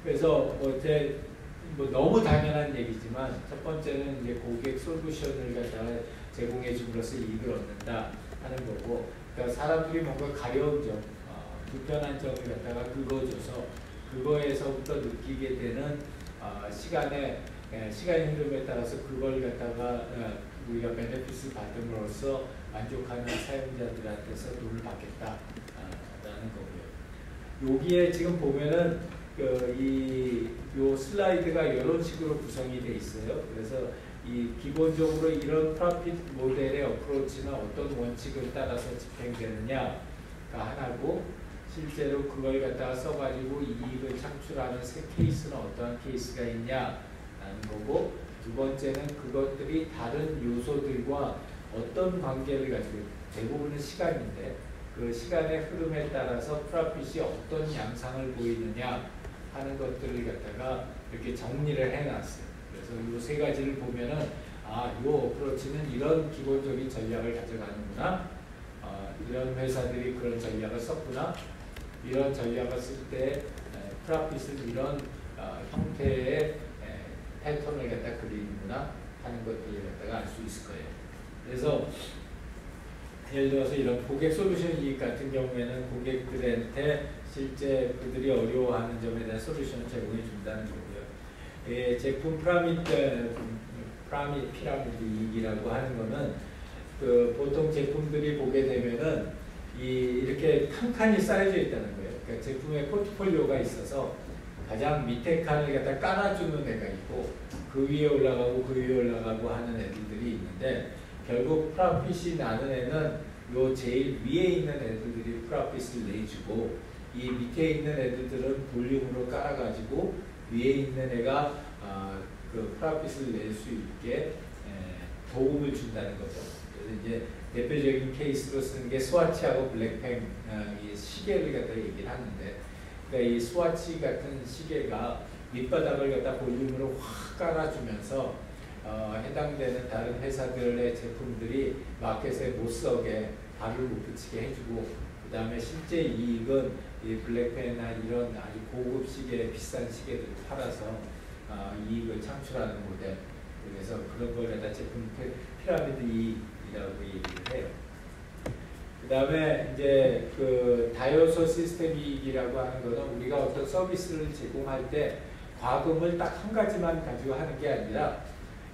그래서 뭐 너무 당연한 얘기지만 첫 번째는 이제 고객 솔루션을 갖다가 제공해 줌으로써 이익을 얻는다 하는 거고, 그러니까 사람들이 뭔가 가려운 점, 불편한 점을 갖다가 긁어줘서 그거에서부터 느끼게 되는 시간의 흐름에 따라서 그걸 갖다가 우리가 베네핏을 받음으로써 만족하는 사용자들한테서 돈을 받겠다라는 거고요. 여기에 지금 보면은 요 슬라이드가 이런 식으로 구성이 돼 있어요. 그래서 이 기본적으로 이런 프로핏 모델의 어프로치는 어떤 원칙을 따라서 집행되느냐가 하나고, 실제로 그걸 갖다가 써가지고 이익을 창출하는 새 케이스는 어떠한 케이스가 있냐라는 거고, 두 번째는 그것들이 다른 요소들과 어떤 관계를 가지고, 대부분은 시간인데 그 시간의 흐름에 따라서 프로핏이 어떤 양상을 보이느냐 하는 것들을 갖다가 이렇게 정리를 해놨어요. 그래서 이 세 가지를 보면은 이 어프로치는 이런 기본적인 전략을 가져가는구나, 이런 회사들이 그런 전략을 썼구나, 이런 전략을 쓸 때 프로핏은 이런 형태의 패턴을 갖다 그리는구나 하는 것들을 갖다가 알 수 있을 거예요. 그래서 예를 들어서 이런 고객 솔루션 이익 같은 경우에는 고객들한테 실제 그들이 어려워하는 점에 대한 솔루션을 제공해 준다는 거고요. 제품 피라미드 이익이라고 하는 거는 보통 제품들이 보게 되면은 이렇게 칸칸이 쌓여져 있다는 거예요. 그러니까 제품의 포트폴리오가 있어서 가장 밑에 칸을 갖다 깔아주는 애가 있고, 그 위에 올라가고 그 위에 올라가고 하는 애들이 있는데, 결국 프로핏이 나는 애는 요 제일 위에 있는 애들이 프로핏을 내주고, 이 밑에 있는 애들은 볼륨으로 깔아가지고 위에 있는 애가 그 프로핏을 낼 수 있게 도움을 준다는 거죠. 그래서 이제 대표적인 케이스로 쓰는 게 스와치하고 블랙펜 이 시계를 갖다 얘기를 하는데, 그러니까 이 스와치 같은 시계가 밑바닥을 갖다 볼륨으로 확 깔아주면서 해당되는 다른 회사들의 제품들이 마켓에 못 서게 발을 못 붙이게 해주고, 그 다음에 실제 이익은 이 블랙펜이나 이런 아주 고급 시계, 비싼 시계들을 팔아서 이익을 창출하는 모델. 그래서 그런 걸 갖다 제품 피라미드 이익이라고 얘기를 해요. 그 다음에 이제 그 다요소 시스템 이익이라고 하는 거는 우리가 어떤 서비스를 제공할 때 과금을 딱 한 가지만 가지고 하는 게 아니라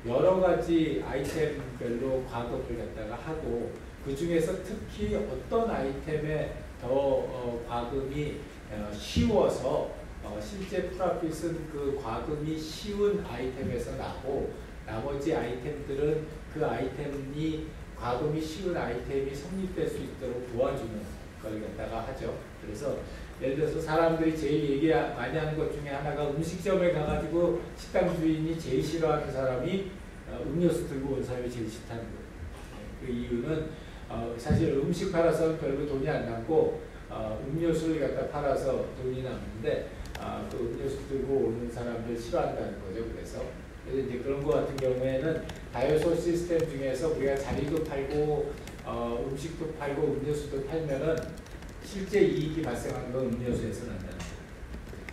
여러 가지 아이템별로 과금을 갖다가 하고, 그 중에서 특히 어떤 아이템에 더 과금이 쉬워서 실제 프로핏은 그 과금이 쉬운 아이템에서 나고, 나머지 아이템들은 그 아이템이 과금이 쉬운 아이템이 성립될 수 있도록 도와주는 걸 갖다가 하죠. 그래서 예를 들어서 사람들이 제일 많이 하는 것 중에 하나가, 음식점에 가가지고 식당 주인이 제일 싫어하는 사람이 음료수 들고 온 사람이 제일 싫다는 거예요. 그 이유는 사실 음식 팔아서는 별로 돈이 안 남고 음료수를 갖다 팔아서 돈이 남는데, 그 음료수 들고 오는 사람들 싫어한다는 거죠. 그래서 이제 그런 거 같은 경우에는 다요소 시스템 중에서 우리가 자리도 팔고 음식도 팔고 음료수도 팔면은 실제 이익이 발생하는 건 음료수에서 난다는 거예요.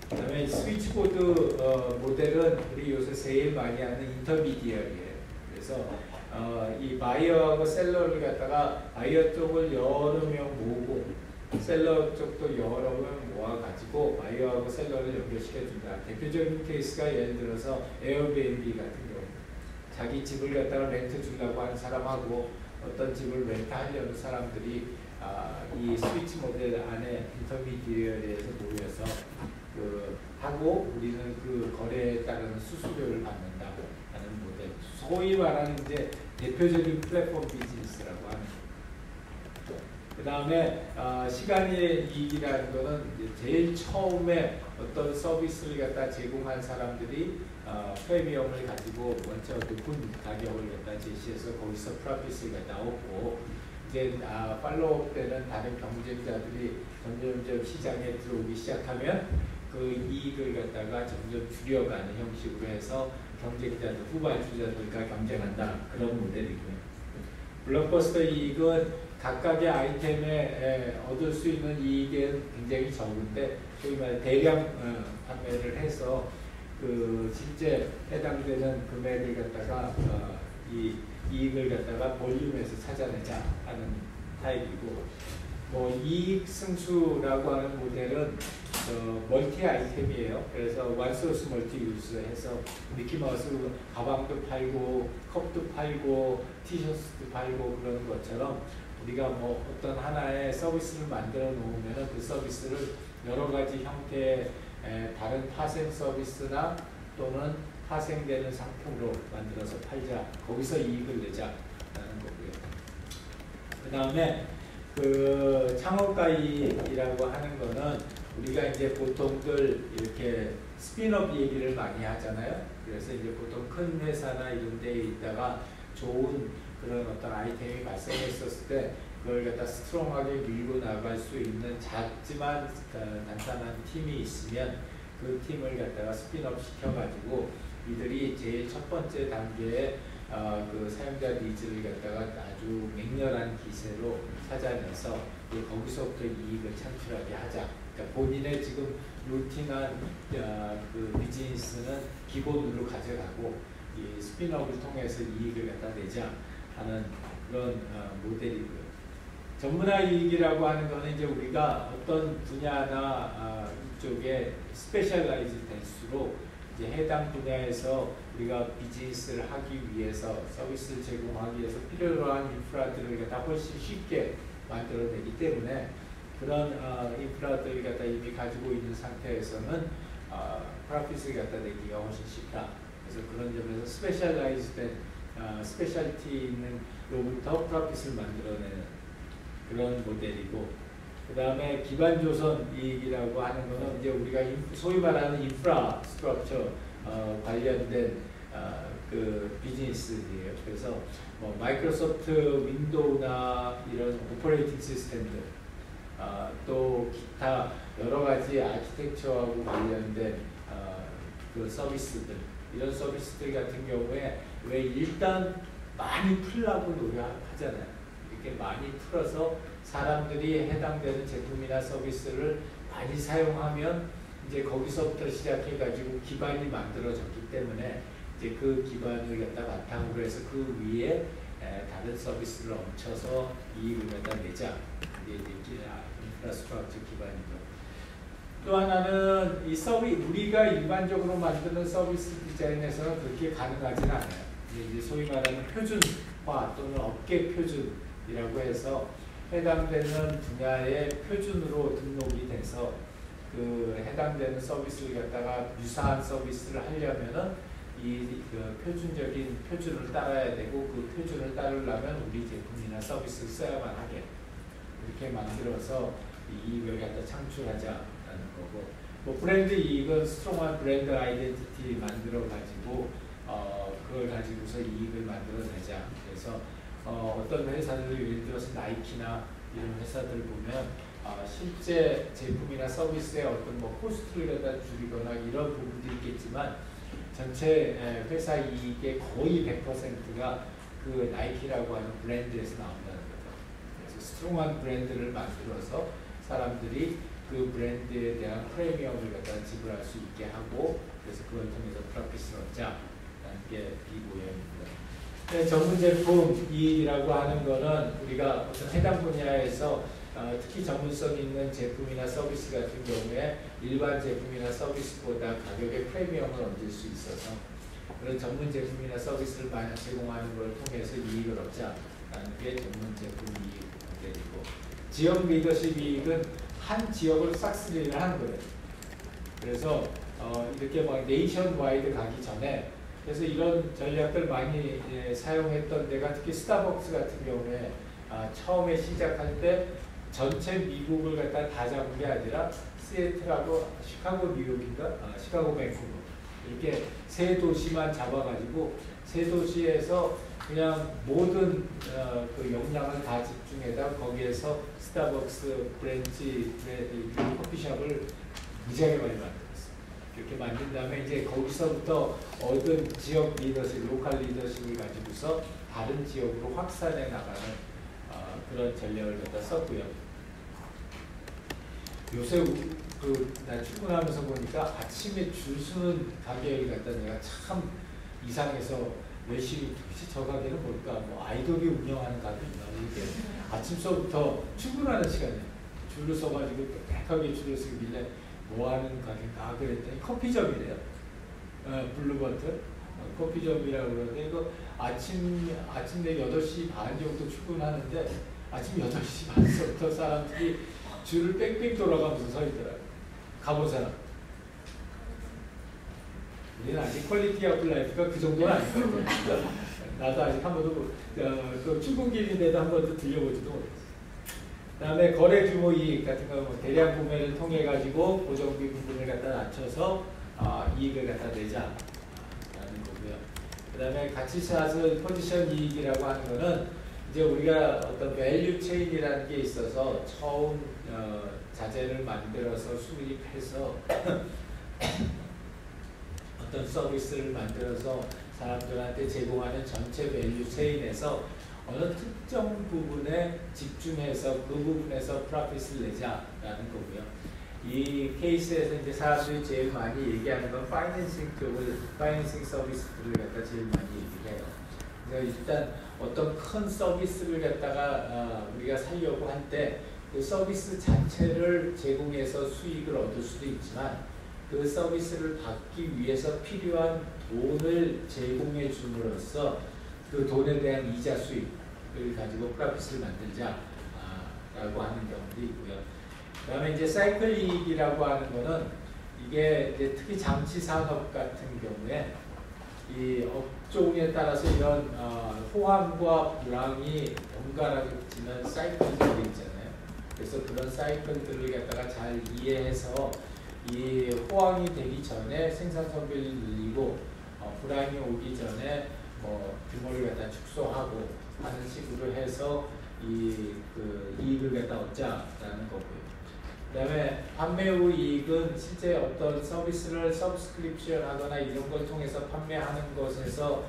그 다음에 스위치보드 모델은 우리 요새 제일 많이 하는 인터미디어리예요. 그래서 이 바이어하고 셀러를 갖다가 바이어 쪽을 여러 명 모으고 셀러 쪽도 여러 명 모아가지고 바이어하고 셀러를 연결시켜준다. 대표적인 케이스가 예를 들어서 에어비앤비 같은 경우, 자기 집을 갖다가 렌트 주려고 하는 사람하고 어떤 집을 렌트하려는 사람들이 이 스위치 모델 안에 인터미디어리에서 모여서 하고, 우리는 그 거래에 따른 수수료를 받는다 하는 모델. 소위 말하는 이제 대표적인 플랫폼 비즈니스라고 하는 거예요. 그 다음에 시간의 이익이라는 거는 제일 처음에 어떤 서비스를 갖다 제공한 사람들이 프리미엄을 가지고 먼저 높은 가격을 갖다 제시해서 거기서 프로핏을 갖다 얻고, 이제 팔로업 때는 다른 경쟁자들이 점점점 시장에 들어오기 시작하면 그 이익을 갖다가 점점 줄여가는 형식으로 해서 경쟁자들, 후발 주자들과 경쟁한다, 그런 모델이고요. 블록버스터 이익은 각각의 아이템에 얻을 수 있는 이익은 굉장히 적은데 소위 말해 대량 판매를 해서 그 실제 해당되는 금액을 갖다가 이 이익을 갖다가 볼륨에서 찾아내자 하는 타입이고, 뭐 이익 승수라고 하는 모델은 멀티 아이템이에요. 그래서 원소스 멀티 유스 해서 미키마우스 가방도 팔고 컵도 팔고 티셔츠도 팔고 그러는 것처럼 우리가 뭐 어떤 하나의 서비스를 만들어 놓으면 그 서비스를 여러 가지 형태의 다른 파생 서비스나 또는 파생되는 상품으로 만들어서 팔자, 거기서 이익을 내자라는 거고요. 그 다음에 그 창업가 이익이라고 하는 거는 우리가 이제 보통들 이렇게 스핀업 얘기를 많이 하잖아요. 그래서 이제 보통 큰 회사나 이런 데에 있다가 좋은 그런 어떤 아이템이 발생했었을 때 그걸 갖다 스트롱하게 밀고 나갈 수 있는 작지만 단단한 팀이 있으면 그 팀을 갖다가 스핀업 시켜가지고 이들이 제일 첫 번째 단계에 그 사용자 니즈를 갖다가 아주 맹렬한 기세로 찾아내서 거기서부터 이익을 창출하게 하자. 그러니까 본인의 지금 루틴한 그 비즈니스는 기본으로 가져가고 이 스핀업을 통해서 이익을 갖다 내자 하는 그런 모델이고요. 전문화 이익이라고 하는 거는 이제 우리가 어떤 분야나 이쪽에 스페셜라이즈 될수록 이제 해당 분야에서 우리가 비즈니스를 하기 위해서 서비스를 제공하기 위해서 필요로 한 인프라들을 갖다 훨씬 쉽게 만들어내기 때문에 그런 인프라들을 갖다 이미 가지고 있는 상태에서는 프로핏을 갖다 내기가 훨씬 쉽다. 그래서 그런 점에서 스페셜라이즈 된 스페셜티 있는 로부터 프로핏을 만들어내는 그런 모델이고, 그 다음에 기반 조선 이익이라고 하는 거는 이제 우리가 소위 말하는 인프라 스트럭처 관련된 그 비즈니스예요. 그래서 뭐 마이크로소프트 윈도우나 이런 오퍼레이팅 시스템들, 또 기타 여러 가지 아키텍처하고 관련된 그 서비스들, 이런 서비스들 같은 경우에 왜 일단 많이 풀라고 노력하잖아요. 이렇게 많이 풀어서 사람들이 해당되는 제품이나 서비스를 많이 사용하면 이제 거기서부터 시작해가지고 기반이 만들어졌기 때문에 이제 그 기반을 갖다 바탕으로 해서 그 위에 다른 서비스를 얹혀서 이익을 갖다 내자. 이게 이제 인프라스트럭처 기반이죠. 또 하나는 이 우리가 일반적으로 만드는 서비스 디자인에서는 그렇게 가능하지는 않아요. 이제 소위 말하는 표준화 또는 업계 표준이라고 해서 해당되는 분야의 표준으로 등록이 돼서 그 해당되는 서비스를 갖다가 유사한 서비스를 하려면은 그 표준적인 표준을 따라야 되고 그 표준을 따르려면 우리 제품이나 서비스를 써야만 하게 이렇게 만들어서 이익을 갖다 창출하자라는 거고, 뭐 브랜드 이익은 스트롱한 브랜드 아이덴티티 만들어 가지고 그걸 가지고서 이익을 만들어내자. 그래서 어떤 회사들 예를 들어서 나이키나 이런 회사들 보면 실제 제품이나 서비스의 어떤 뭐 코스트를 갖다 줄이거나 이런 부분도 있겠지만 전체 회사 이익의 거의 100%가 그 나이키라고 하는 브랜드에서 나온다는 거죠. 그래서 스트롱한 브랜드를 만들어서 사람들이 그 브랜드에 대한 프리미엄을 갖다 지불할 수 있게 하고, 그래서 그걸 통해서 프로핏을 얻자라는 게 비모형입니다. 전문 제품 이익이라고 하는 거는 우리가 어떤 해당 분야에서 특히 전문성 있는 제품이나 서비스 같은 경우에 일반 제품이나 서비스보다 가격의 프리미엄을 얻을 수 있어서 그런 전문 제품이나 서비스를 많이 제공하는 걸 통해서 이익을 얻자라는 게 전문 제품 이익 모델이고, 지역 리더십 이익은 한 지역을 싹쓸이를 하는 거예요. 그래서 이렇게 막 네이션 와이드 가기 전에 그래서 이런 전략들 많이 사용했던 데가 특히 스타벅스 같은 경우에 처음에 시작할 때 전체 미국을 갖다 다 잡은 게 아니라 시애틀하고 시카고 뉴욕인가? 시카고 밴쿠버 이렇게 세 도시만 잡아가지고 세 도시에서 그냥 모든 그 역량을 다 집중해다 거기에서 스타벅스 브랜치 커피숍을 무지하게 많이 만들었어요. 이렇게 만든 다음에 이제 거기서부터 얻은 지역 리더십, 로컬 리더십을 가지고서 다른 지역으로 확산해 나가는 그런 전략을 갖다 썼고요. 요새 나 출근하면서 보니까 아침에 줄 서는 가게를 갖다 내가 참 이상해서 열심히 혹시 저 가게는 뭘까? 뭐 아이돌이 운영하는 가게인가? 이렇게 아침서부터 출근하는 시간에 줄을 서가지고 빽빽하게 줄을 서고 밀래 뭐 하는 가게인가? 그랬더니 커피점이래요. 블루버튼 커피점이라고 그러는데 이거 아침 내 8시 반 정도 출근하는데 아침 8시 반부터 사람들이 줄을 뺑뺑 돌아가면서 서 있더라고요. 가본 사람. 우리는 아직 퀄리티 오브 라이프가 그 정도는 아니거든요. 나도 아직 한 번도 그 출근길인데도 한 번도 들려보지도 못했어요. 그 다음에 거래 규모 이익 같은 거 뭐 대량 구매를 통해 가지고 고정비 부분을 갖다 낮춰서 이익을 갖다 내자라는 거고요. 그 다음에 가치차트 포지션 이익이라고 하는 거는 이제 우리가 어떤 밸류 체인이라는 게 있어서 처음 자재를 만들어서 수립해서 어떤 서비스를 만들어서 사람들한테 제공하는 전체 밸류 체인에서 어느 특정 부분에 집중해서 그 부분에서 프로핏을 내자라는 거고요. 이 케이스에서 이제 사람들이 제일 많이 얘기하는 건 파이낸싱 쪽을, 파이낸싱 서비스들을 갖다 제일 많이 얘기해요. 그래서 일단 어떤 큰 서비스를 갖다가 우리가 살려고 할 때 그 서비스 자체를 제공해서 수익을 얻을 수도 있지만 그 서비스를 받기 위해서 필요한 돈을 제공해 줌으로써 그 돈에 대한 이자 수익을 가지고 프로핏을 만들자라고 하는 경우도 있고요. 그 다음에 이제 사이클 이익이라고 하는 거는 이게 이제 특히 장치 산업 같은 경우에 이 업종에 따라서 이런 호황과 불황이 번갈아지는 사이클들이 있잖아요. 그래서 그런 사이클들을 갖다가 잘 이해해서 이 호황이 되기 전에 생산 성비를 늘리고 불황이 오기 전에 뭐 규모를 갖다 축소하고 하는 식으로 해서 그 이익을 갖다 얻자라는 거고요. 그다음에 판매 후 이익은 실제 어떤 서비스를 서브스크립션 하거나 이런 걸 통해서 판매하는 것에서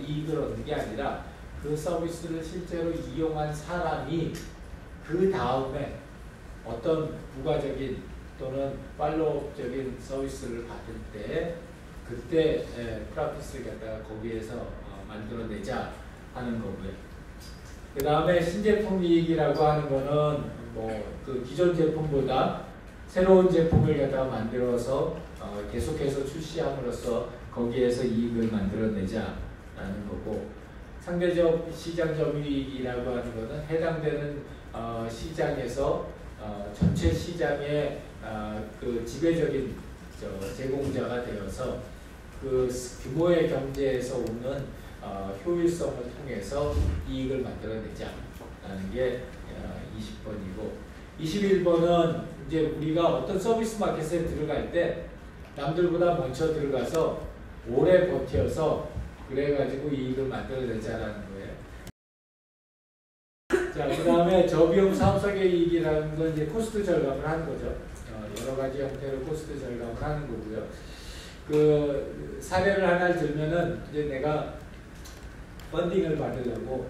이익을 얻는 게 아니라 그 서비스를 실제로 이용한 사람이 그 다음에 어떤 부가적인 또는 팔로우업적인 서비스를 받을 때 그때 프로핏을 갖다가 거기에서 만들어내자 하는 거고요. 그 다음에 신제품 이익이라고 하는 거는 뭐 그 기존 제품보다 새로운 제품을 갖다가 만들어서 계속해서 출시함으로써 거기에서 이익을 만들어내자라는 거고, 상대적 시장 점유이익이라고 하는 것은 해당되는 시장에서 전체 시장의 그 지배적인 제공자가 되어서 그 규모의 경제에서 오는 효율성을 통해서 이익을 만들어내자라는 게 20번이고, 21번은 이제 우리가 어떤 서비스 마켓에 들어갈 때 남들보다 먼저 들어가서 오래 버텨서 그래가지고 이익을 만들어내자라는 거예요. 자, 그 다음에 저비용 사업 설계 이익이라는 건 이제 코스트 절감을 하는 거죠. 여러 가지 형태로 코스트 절감을 하는 거고요. 그 사례를 하나 들면은 이제 내가 펀딩을 받으려고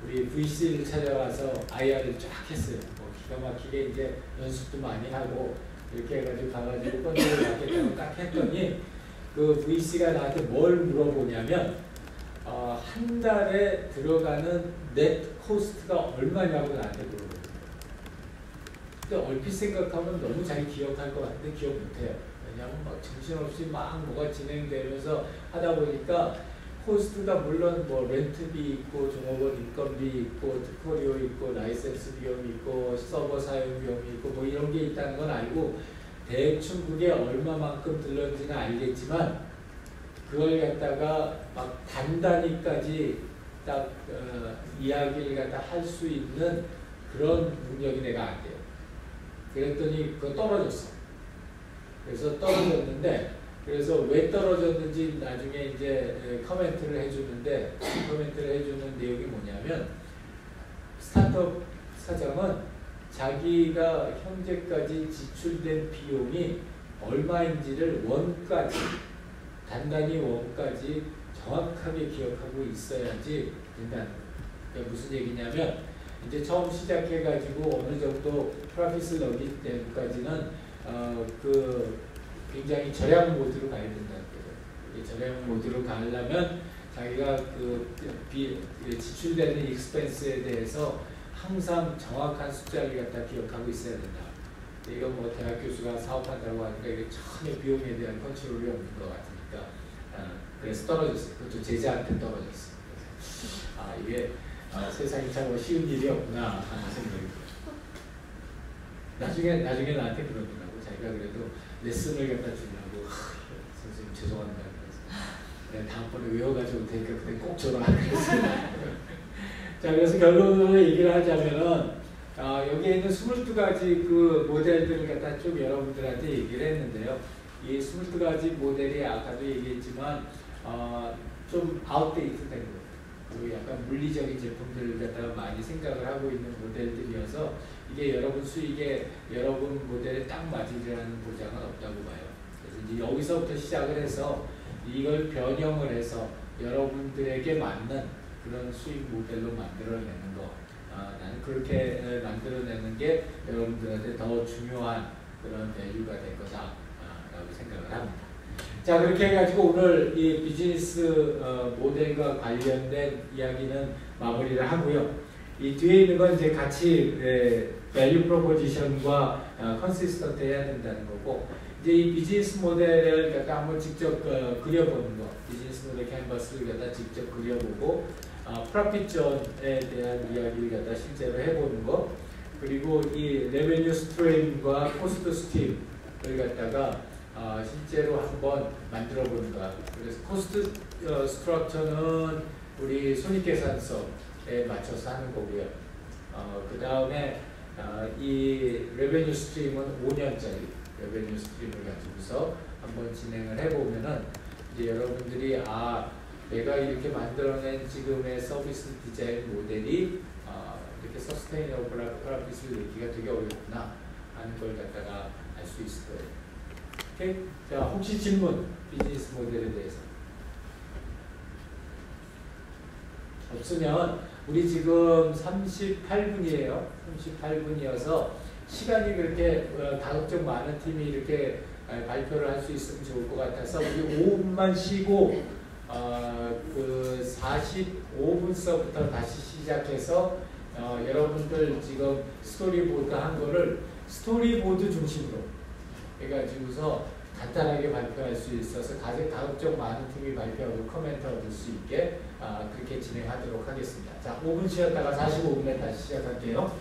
우리 VC를 찾아와서 IR을 쫙 했어요. 뭐 기가 막히게 이제 연습도 많이 하고 이렇게 해가지고 가가지고 펀딩을 받겠다고 딱 했더니 그 VC가 나한테 뭘 물어보냐면 한 달에 들어가는 넷 코스트가 얼마냐고 나한테 물어보거든요. 근데 얼핏 생각하면 너무 잘 기억할 것 같은데 기억 못해요. 왜냐하면 막 정신없이 막 뭐가 진행되면서 하다 보니까 코스트가 물론 뭐 렌트비 있고 종업원 인건비 있고 특허료 있고 라이센스 비용이 있고 서버 사용 비용이 있고 뭐 이런 게 있다는 건 알고 대충 그게 얼마만큼 들렀는지는 알겠지만 그걸 갖다가 막 단단히까지 딱 이야기를 갖다 할 수 있는 그런 능력이 내가 안 돼요. 그랬더니 그거 떨어졌어. 그래서 떨어졌는데 그래서 왜 떨어졌는지 나중에 이제 커멘트를 해주는데 커멘트를 해주는 내용이 뭐냐면 스타트업 사장은 자기가 현재까지 지출된 비용이 얼마인지를 원까지 단단히 원까지 정확하게 기억하고 있어야지 된다는 거예요. 그러니까 무슨 얘기냐면 이제 처음 시작해가지고 어느 정도 프로핏을 넣기 때까지는 그 굉장히 절약 모드로 가야 된다는 거예요. 이 절약 모드로 가려면 자기가 그 지출되는 익스펜스에 대해서 항상 정확한 숫자를 갖다 기억하고 있어야 된다. 이건 뭐 대학 교수가 사업한다고 하니까 이게 전혀 비용에 대한 컨트롤이 없는 것 같으니까 그래서 떨어졌어요. 그것도 제자한테 떨어졌어요. 이게 세상이 참 쉬운 일이 없구나 하는 생각이 들어요. 나중에 나한테 그러더라고. 자기가 그래도 레슨을 갖다 주려고 선생님 죄송합니다. 그래서 다음번에 외워가지고 되니까 그때 꼭 줘라. 자, 그래서 결론으로 얘기를 하자면은 여기에 있는 22가지 그 모델들을 갖다 좀 여러분들한테 얘기를 했는데요. 이 22가지 모델이 아까도 얘기했지만 좀 아웃데이트 된 거. 그리고 약간 물리적인 제품들을 갖다가 많이 생각을 하고 있는 모델들이어서 이게 여러분 수익에 여러분 모델에 딱 맞으리라는 보장은 없다고 봐요. 그래서 이제 여기서부터 시작을 해서 이걸 변형을 해서 여러분들에게 맞는 그런 수익 모델로 만들어내는 거. 나는 그렇게 만들어내는 게 여러분들한테 더 중요한 그런 밸류가 될 거다 라고 생각을 합니다. 자, 그렇게 해가지고 오늘 이 비즈니스 모델과 관련된 이야기는 마무리를 하고요. 이 뒤에 있는 건 이제 같이 밸류 프로포지션과 컨시스턴트 해야 된다는 거고, 이제 이 비즈니스 모델을 갖다 한번 직접 그려보는 거, 비즈니스 모델 캔버스를 갖다 직접 그려보고, 프로핏 존에 대한 이야기를 갖다 실제로 해보는 거, 그리고 이 레베뉴 스트림과 코스트 스팀을 갖다가 실제로 한번 만들어 보는 거야. 그래서 코스트 스트럭처는 우리 손익계산서에 맞춰서 하는 거고요. 그 다음에 이 레베뉴 스트림은 5년짜리 레베뉴 스트림을 가지고서 한번 진행을 해보면은 이제 여러분들이 내가 이렇게 만들어낸 지금의 서비스 디자인 모델이 이렇게 서스테이너블한 프로핏을 내기가 되게 어렵구나 하는 걸 갖다가 알 수 있을 거예요. 오케이? 자, 혹시 질문? 비즈니스 모델에 대해서 없으면 우리 지금 38분이에요. 38분이어서 시간이 그렇게 가급적 많은 팀이 이렇게 발표를 할 수 있으면 좋을 것 같아서 우리 5분만 쉬고 그 45분서부터 다시 시작해서 여러분들 지금 스토리보드 한 거를 스토리보드 중심으로 해가지고서 간단하게 발표할 수 있어서 가급적 많은 팀이 발표하고 코멘트 얻을 수 있게 그렇게 진행하도록 하겠습니다. 자, 5분 쉬었다가 45분에 다시 시작할게요.